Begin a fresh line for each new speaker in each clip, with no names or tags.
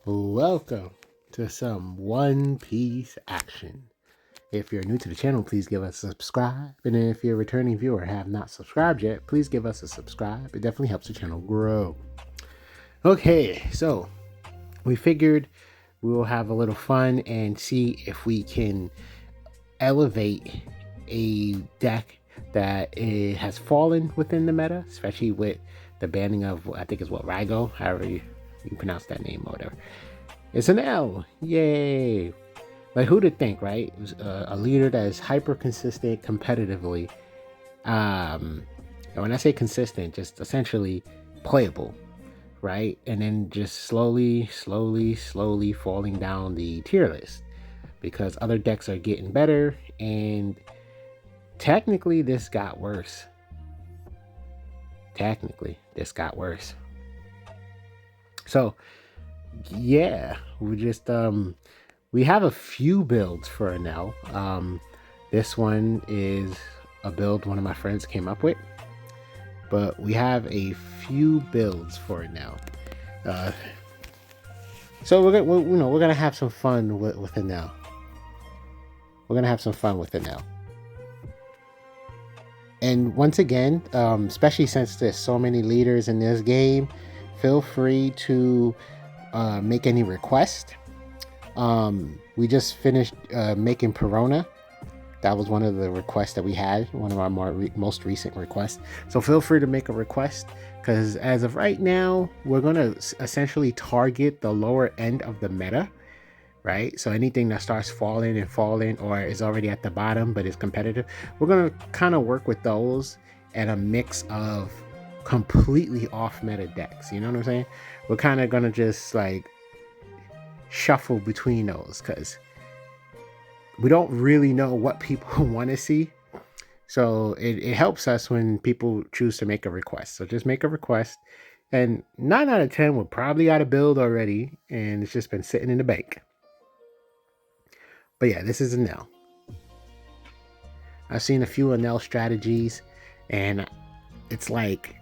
Welcome to some One Piece action. If you're new to the channel, please give us a subscribe. And if you're a returning viewer and have not subscribed yet, please give us a subscribe. It definitely helps the channel grow. Okay, so we figured we'll have a little fun and see if we can elevate a deck that has fallen within the meta, especially with the banning of, I think it's what, Raigo, however you pronounce that name or whatever. It's an L. Yay. Like, who'd think, right? It was a leader that is hyper consistent competitively. And when I say consistent, just essentially playable, right? And then just slowly falling down the tier list because other decks are getting better. And technically, this got worse. So, yeah, we have a few builds for Enel. This one is a build one of my friends came up with, but we have a few builds for Enel. So we're gonna have some fun with Enel. And once again, especially since there's so many leaders in this game, feel free to make any request. We just finished making Perona. That was one of the requests that we had, one of our most recent requests. So feel free to make a request, because as of right now, we're going to essentially target the lower end of the meta, right? So anything that starts falling or is already at the bottom but is competitive, we're going to kind of work with those and a mix of completely off meta decks. You know what I'm saying? We're kind of going to just like shuffle between those because we don't really know what people want to see. So it helps us when people choose to make a request. So just make a request, and 9 out of 10 will probably got a build already, and it's just been sitting in the bank. But yeah, this is Enel. I've seen a few Enel strategies, and it's like,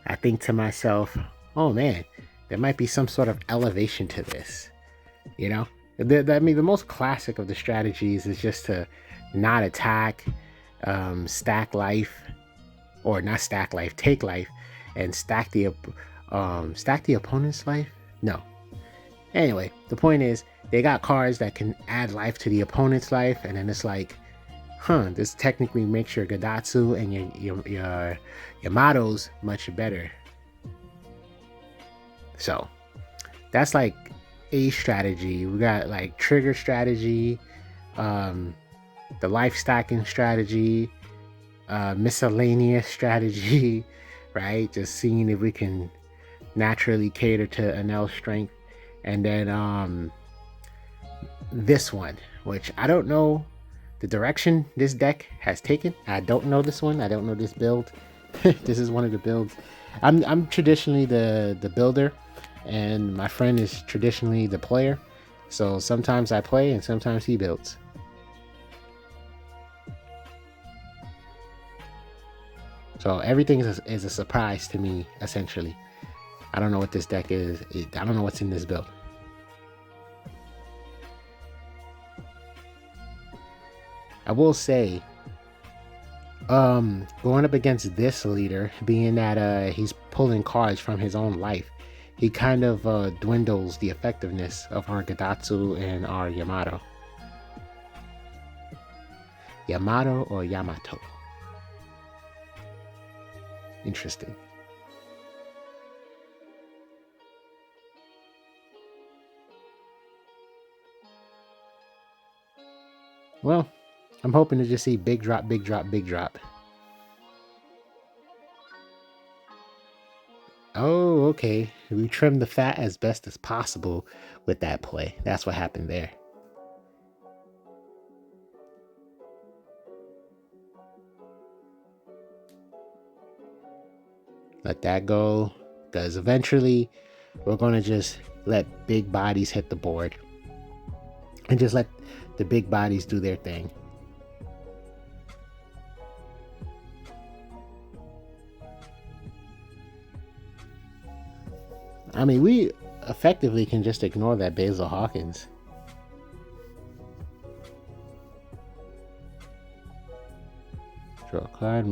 I think to myself, oh man, there might be some sort of elevation to this. You know, I mean, the most classic of the strategies is just to not attack, stack life, or not stack life, take life, and stack the opponent's life. No. Anyway, the point is they got cards that can add life to the opponent's life, and then it's like, this technically makes your Gadatsu and your Yamato's much better. So that's like a strategy. We got like trigger strategy, the life stacking strategy, miscellaneous strategy, right? Just seeing if we can naturally cater to Enel's strength. And then this one, which I don't know the direction this deck has taken. I don't know this one. I don't know this build. This is one of the builds. I'm traditionally the builder, and my friend is traditionally the player. So sometimes I play and sometimes he builds. So everything is a surprise to me, essentially. I don't know what this deck is. I don't know what's in this build. I will say, going up against this leader, being that he's pulling cards from his own life, he kind of dwindles the effectiveness of our Gadatsu and our Yamato. Yamato or Yamato? Interesting. Well, I'm hoping to just see big drop. Oh, okay. We trimmed the fat as best as possible with that play. That's what happened there. Let that go, because eventually we're going to just let big bodies hit the board and just let the big bodies do their thing. I mean, effectively can just ignore that Basil Hawkins. Draw a card,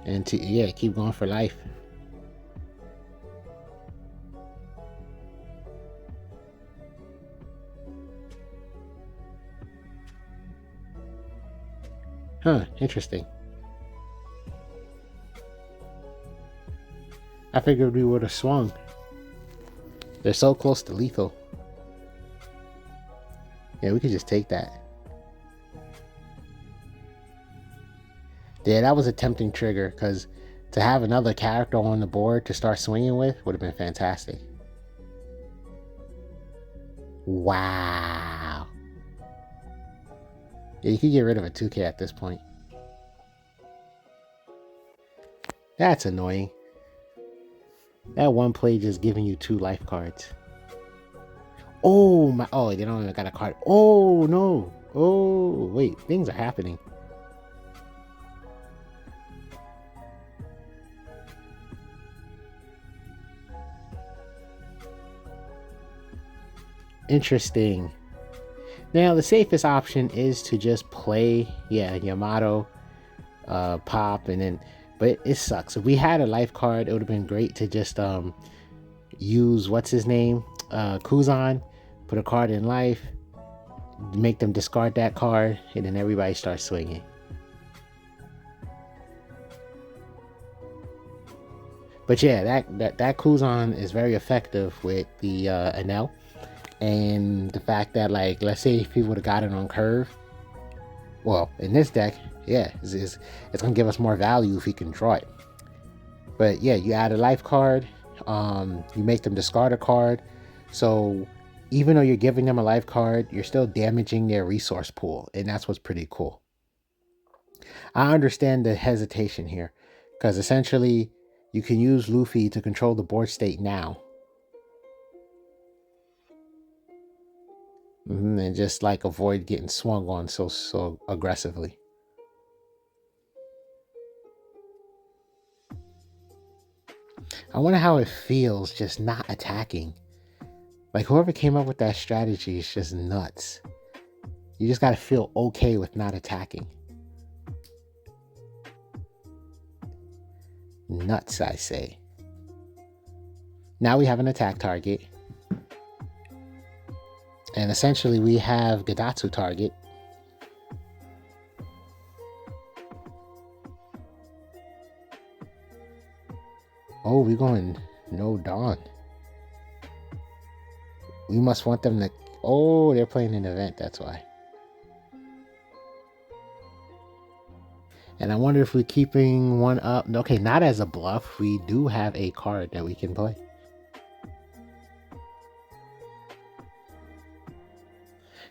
And yeah, keep going for life. Huh, interesting. I figured we would have swung. They're so close to lethal. Yeah, we could just take that. Yeah, that was a tempting trigger, because to have another character on the board to start swinging with would have been fantastic. Wow. Yeah, you could get rid of a 2K at this point. That's annoying. That one play just giving you 2 life cards. Oh my! Oh, they don't even got a card. Oh no! Oh wait, things are happening. Interesting. Now the safest option is to just play, Yamato, pop, and then. But it sucks. If we had a life card, it would have been great to just use what's his name, Kuzan, put a card in life, make them discard that card, and then everybody starts swinging. But yeah, that Kuzan is very effective with the Enel, and the fact that, like, let's say if he would have got it on curve, well, in this deck, yeah, it's gonna give us more value if he can draw it. But yeah, you add a life card, you make them discard a card, so even though you're giving them a life card, you're still damaging their resource pool, and that's what's pretty cool. I understand the hesitation here, because essentially you can use Luffy to control the board state now. And just like avoid getting swung on so aggressively. I wonder how it feels just not attacking. Like, whoever came up with that strategy is just nuts. You just gotta feel okay with not attacking. Nuts, I say. Now we have an attack target. And essentially we have Gadatsu target. Oh, we're going no Dawn. We must want them to... Oh, they're playing an event, that's why. And I wonder if we're keeping one up. Okay, not as a bluff. We do have a card that we can play.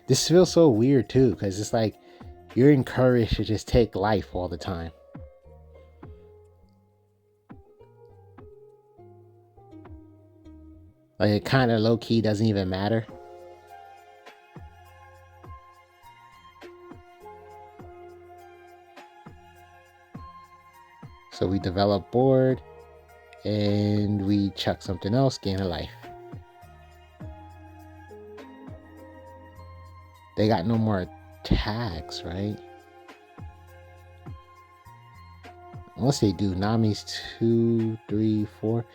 This feels so weird too, because it's like you're encouraged to just take life all the time. Like, it kind of low-key doesn't even matter. So we develop board, and we chuck something else, gain a life. They got no more attacks, right? Unless they do. Nami's 2, 3, 4.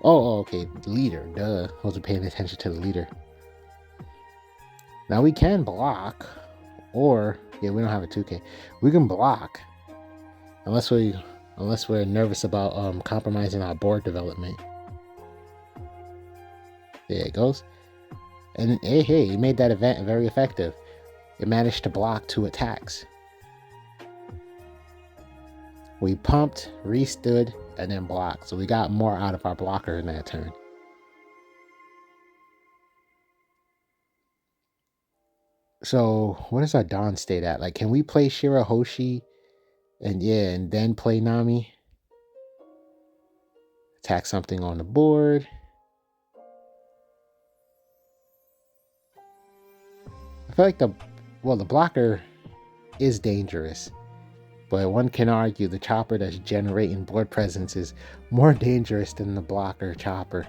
Oh, okay. Leader. Duh. I wasn't paying attention to the leader. Now we can block. Or, yeah, we don't have a 2K. We can block. Unless we're nervous about compromising our board development. There it goes. And hey, it made that event very effective. It managed to block 2 attacks. We pumped, restood, and then blocked. So we got more out of our blocker in that turn. So what is our Dawn state at? Like, can we play Shirahoshi and then play Nami? Attack something on the board. I feel like the blocker is dangerous. But one can argue the chopper that's generating board presence is more dangerous than the blocker chopper.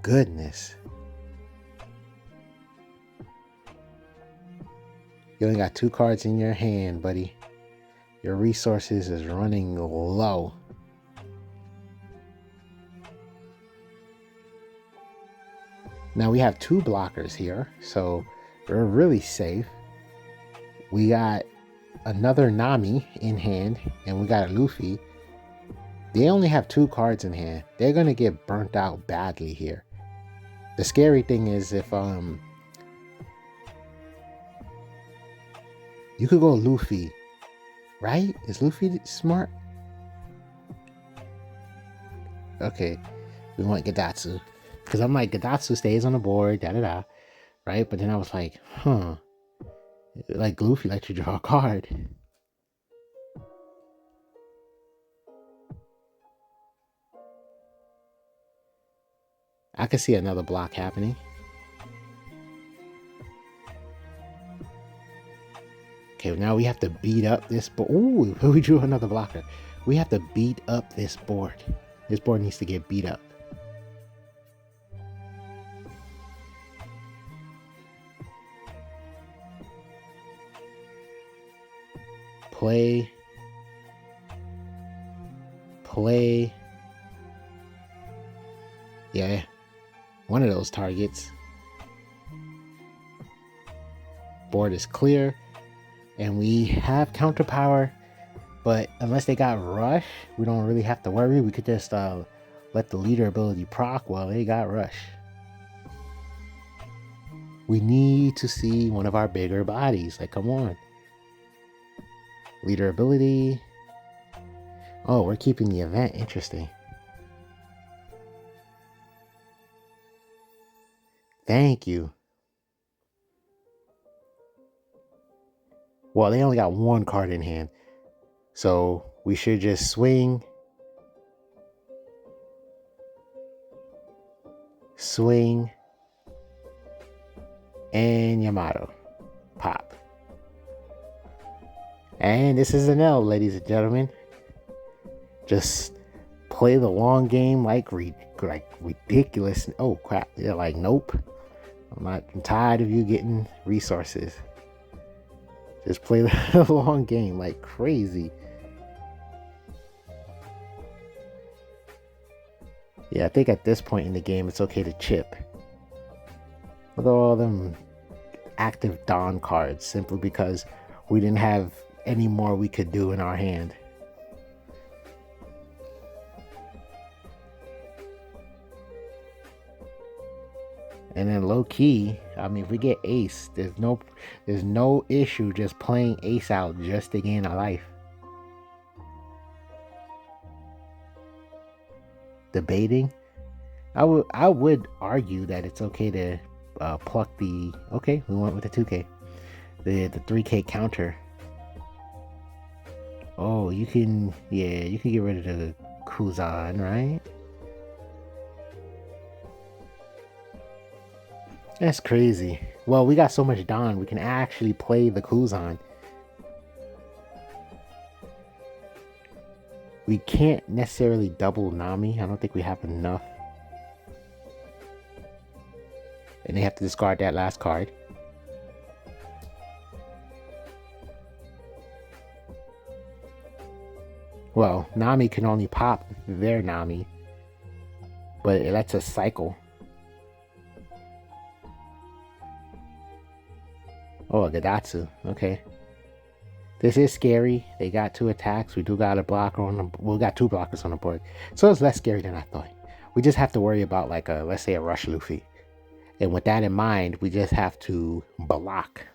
Goodness. You only got 2 cards in your hand, buddy. Your resources is running low. Now we have 2 blockers here, so we're really safe. We got another Nami in hand, and we got Luffy. They only have 2 cards in hand. They're gonna get burnt out badly here. The scary thing is if you could go Luffy, right? Is Luffy smart? Okay, we want Gadatsu. Because I'm like, Gadatsu stays on the board, da-da-da, right? But then I was like, like Luffy lets you draw a card. I could see another block happening. Okay, now we have to beat up this board. Ooh, we drew another blocker. We have to beat up this board. This board needs to get beat up. Play. Yeah, one of those targets. Board is clear, and we have counter power, but unless they got rush, we don't really have to worry. We could just let the leader ability proc while they got rush. We need to see one of our bigger bodies. Like, come on. Leader ability. Oh, we're keeping the event. Interesting. Thank you. Well, they only got 1 card in hand, so we should just swing. And Yamato. Pop. And this is Enel, ladies and gentlemen. Just play the long game like ridiculous. Oh crap! They're like, nope. I'm tired of you getting resources. Just play the long game like crazy. Yeah, I think at this point in the game, it's okay to chip. Look at all them active Dawn cards, simply because we didn't have any more we could do in our hand. And then low key, I mean, if we get ace, there's no issue just playing ace out just to gain a life. Debating, I would argue that it's okay to pluck the. Okay, we went with the 2K, the 3K counter. Oh, you can get rid of the Kuzan, right? That's crazy. Well, we got so much Dawn, we can actually play the Kuzan. We can't necessarily double Nami. I don't think we have enough. And they have to discard that last card. Well, Nami can only pop their Nami, but it lets us cycle. Oh, a Gadatsu. Okay. This is scary. They got 2 attacks. We do got a blocker on the. We got 2 blockers on the board, so it's less scary than I thought. We just have to worry about like let's say a rush Luffy, and with that in mind, we just have to block.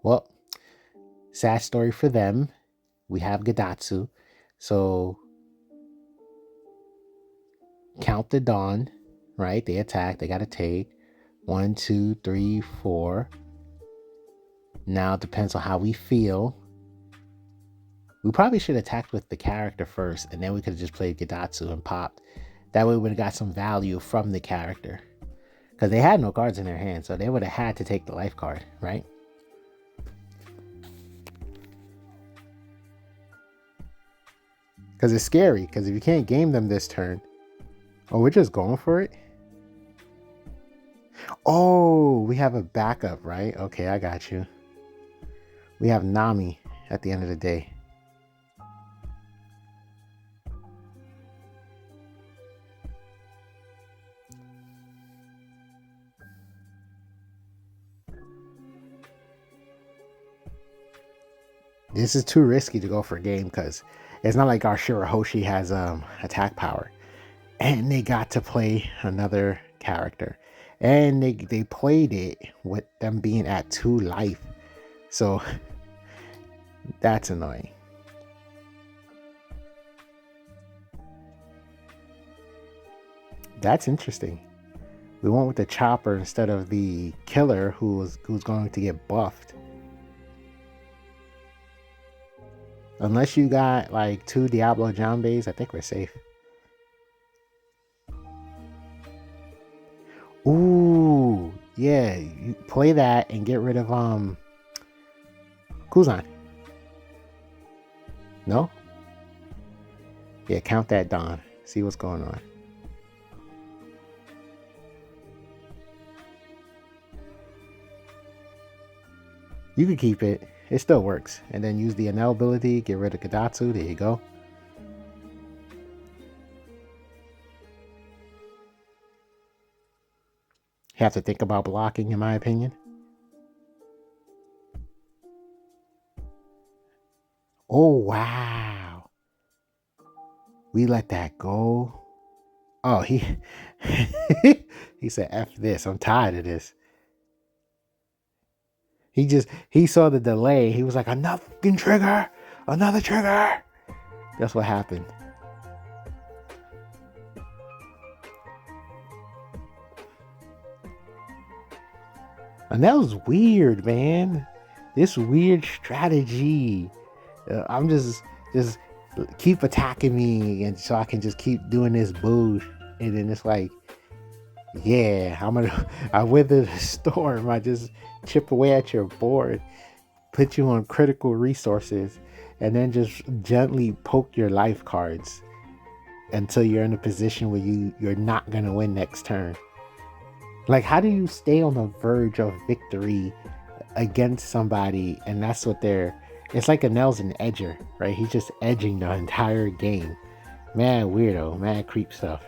Well, sad story for them. We have Gadatsu, so count the Dawn, right? They attack. They got to take 1, 2, 3, 4. Now it depends on how we feel. We probably should attack with the character first, and then we could have just played Gadatsu and popped That way we would have got some value from the character. Because they had no cards in their hand, so they would have had to take the life card, right? Because it's scary, because if you can't game them this turn... Oh, we're just going for it? Oh, we have a backup, right? Okay, I got you. We have Nami at the end of the day. This is too risky to go for a game because it's not like our Shirahoshi has attack power. And they got to play another character. And they played it with them being at 2 life. So that's annoying. That's interesting. We went with the chopper instead of the killer who's going to get buffed. Unless you got like 2 Diablo Jambes, I think we're safe. Ooh, yeah, you play that and get rid of Kuzan. No? Yeah, count that Dawn. See what's going on. You could keep it. It still works. And then use the Enel ability, get rid of Kadatsu. There you go. You have to think about blocking, in my opinion. Oh, wow. We let that go. Oh, he said, F this. I'm tired of this. He saw the delay. He was like, another trigger. Another trigger. That's what happened. And that was weird, man. This weird strategy. I'm just keep attacking me, and so I can just keep doing this boost. And then it's like, yeah, I wither the storm. I just chip away at your board, put you on critical resources, and then just gently poke your life cards until you're in a position where you're not gonna win next turn. Like, how do you stay on the verge of victory against somebody, and that's what it's like Enel's an edger, right? He's just edging the entire game. Man, weirdo, man, creep stuff.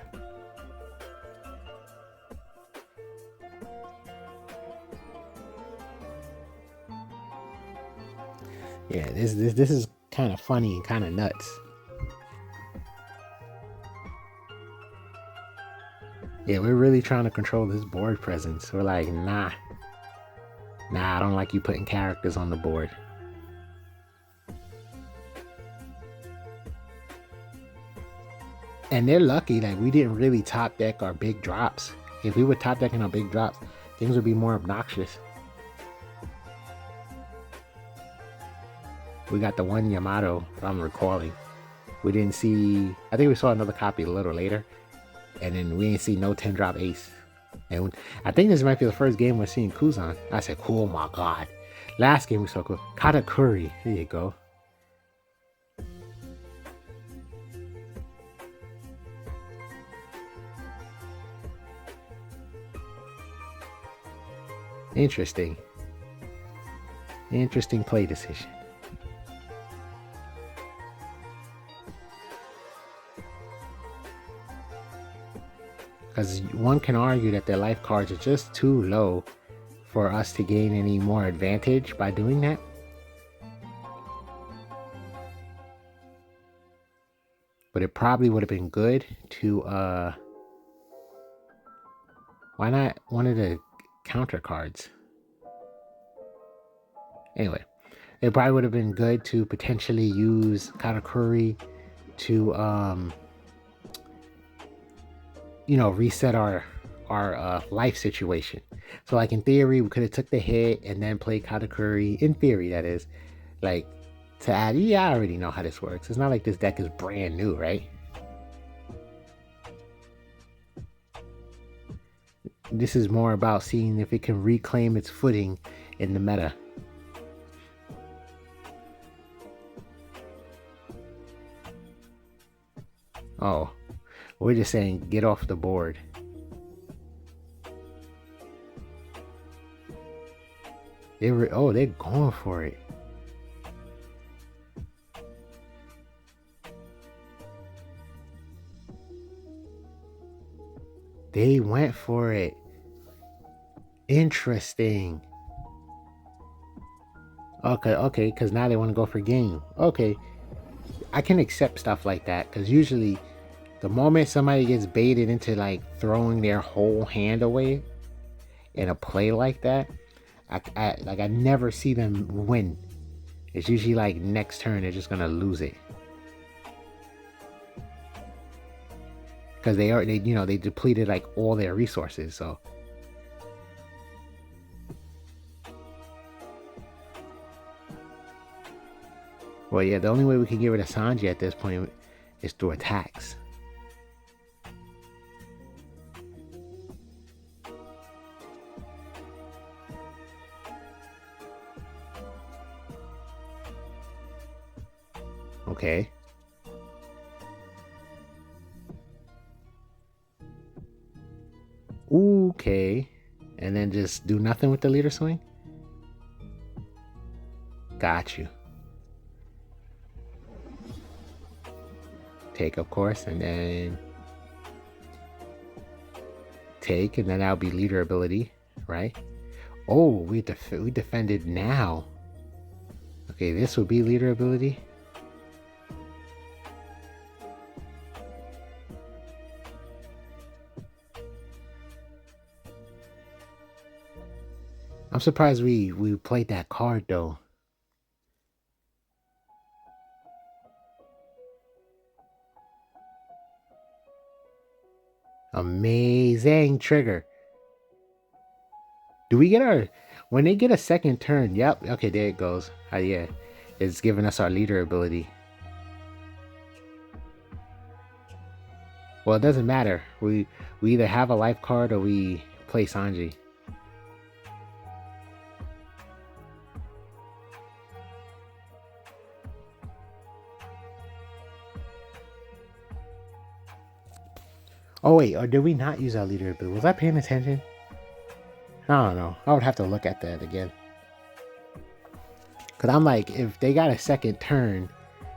Yeah, this is kind of funny and kind of nuts. Yeah, we're really trying to control this board presence. We're like, nah, I don't like you putting characters on the board. And they're lucky that we didn't really top deck our big drops. If we were top decking our big drops, things would be more obnoxious. We got the one Yamato, if I'm recalling. We didn't see, I think we saw another copy a little later. And then we didn't see no 10-drop ace. And I think this might be the first game we're seeing Kuzan. I said, cool, my god. Last game we saw Katakuri. There you go. Interesting. Interesting play decision. Because one can argue that their life cards are just too low for us to gain any more advantage by doing that. But it probably would have been good to why not one of the counter cards? Anyway, it probably would have been good to potentially use Katakuri to reset our life situation. So like in theory, we could have took the hit and then played Katakuri. In theory, that is, like, to add. Yeah, I already know how this works. It's not like this deck is brand new, right? This is more about seeing if it can reclaim its footing in the meta. Oh, we're just saying get off the board. They're going for it. They went for it. Interesting. Okay, because now they want to go for game. Okay, I can accept stuff like that, because usually the moment somebody gets baited into like throwing their whole hand away in a play like that, I never see them win. It's usually like next turn they're just gonna lose it, because they depleted like all their resources. So well, yeah, the only way we can get rid of Sanji at this point is through attacks. Okay. Okay. And then just do nothing with the leader swing? Got you. Take, of course, and then take, and then that'll be leader ability, right? Oh, we defended now. Okay, this would be leader ability. I'm surprised we played that card though. Amazing trigger. Do we get our... When they get a second turn, yep, okay, there it goes. Yeah, it's giving us our leader ability. Well, it doesn't matter. We either have a life card or we play Sanji. Oh wait, or did we not use our leader ability? Was I paying attention? I don't know. I would have to look at that again. Because I'm like, if they got a second turn,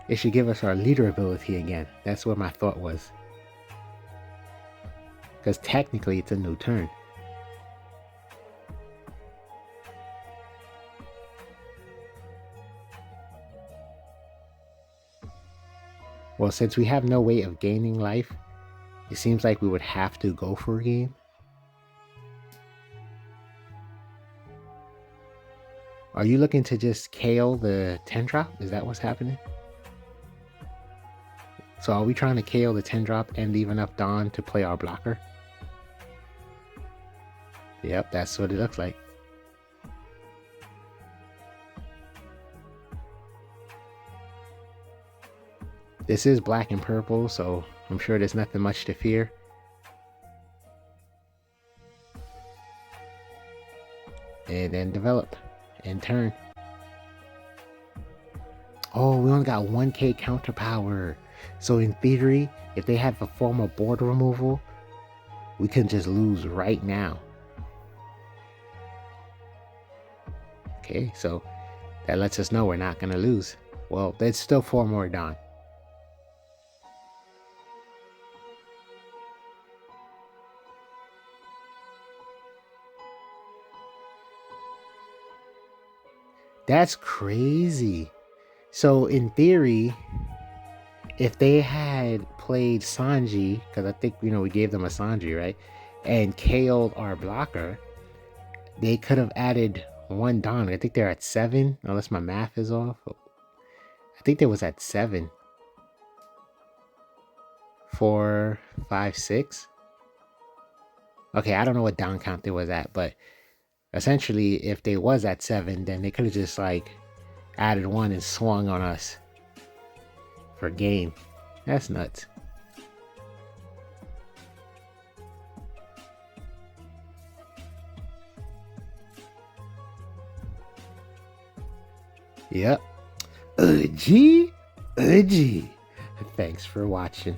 it should give us our leader ability again. That's what my thought was. Because technically it's a new turn. Well, since we have no way of gaining life, it seems like we would have to go for a game. Are you looking to just KO the 10 drop? Is that what's happening? So are we trying to KO the 10 drop and leave enough Dawn to play our blocker? Yep, that's what it looks like. This is black and purple, so I'm sure there's nothing much to fear. And then develop and turn. Oh, we only got 1k counter power. So in theory, if they have a form of board removal, we can just lose right now. Okay, so that lets us know we're not going to lose. Well, there's still 4 more Dawn. That's crazy. So in theory, if they had played Sanji, because I think, we gave them a Sanji, right? And KO'd our blocker, they could have added 1 Dawn. I think they're at 7, unless my math is off. I think they was at 7. 4, 5, 6. Okay, I don't know what down count they was at, but essentially, if they was at 7, then they could have just like added 1 and swung on us for game. That's nuts. Yep. G. G. Thanks for watching.